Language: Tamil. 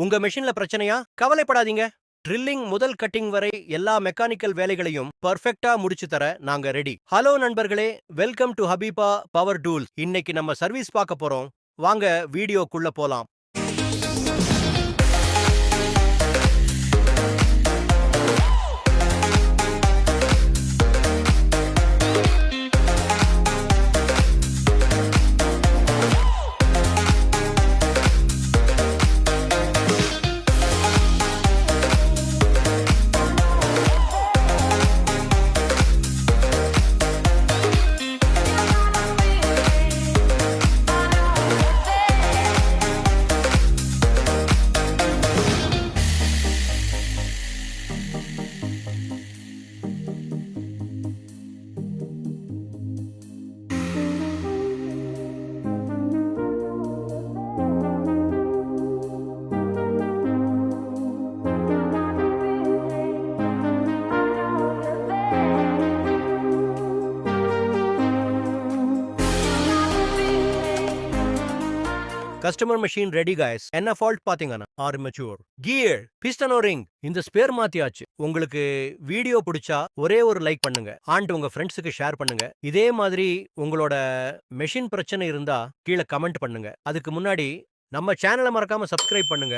உங்க மெஷின்ல பிரச்சனையா? கவலைப்படாதீங்க. ட்ரில்லிங் முதல் கட்டிங் வரை எல்லா மெக்கானிக்கல் வேலைகளையும் பெர்ஃபெக்ட்டா முடிச்சு தர நாங்க ரெடி. ஹலோ நண்பர்களே, welcome to Habiba power tools. இன்னைக்கு நம்ம சர்வீஸ் பார்க்க போறோம். வாங்க வீடியோக்குள்ள போலாம். Customer machine ready guys. என்ன ஃபால்ட் பாத்தீங்கன்னா ஆர்மேச்சர், கியர், பிஸ்டன் ரிங், இந்த ஸ்பேர் மாத்தியாச்சு. உங்களுக்கு வீடியோ பிடிச்சா ஒரே ஒரு லைக் பண்ணுங்க அண்ட் உங்க ஃப்ரெண்ட்ஸுக்கு ஷேர் பண்ணுங்க. இதே மாதிரி உங்களோட மெஷின் பிரச்சனை இருந்தா கீழே கமெண்ட் பண்ணுங்க. அதுக்கு முன்னாடி நம்ம சேனலை மறக்காம சப்ஸ்கிரைப் பண்ணுங்க.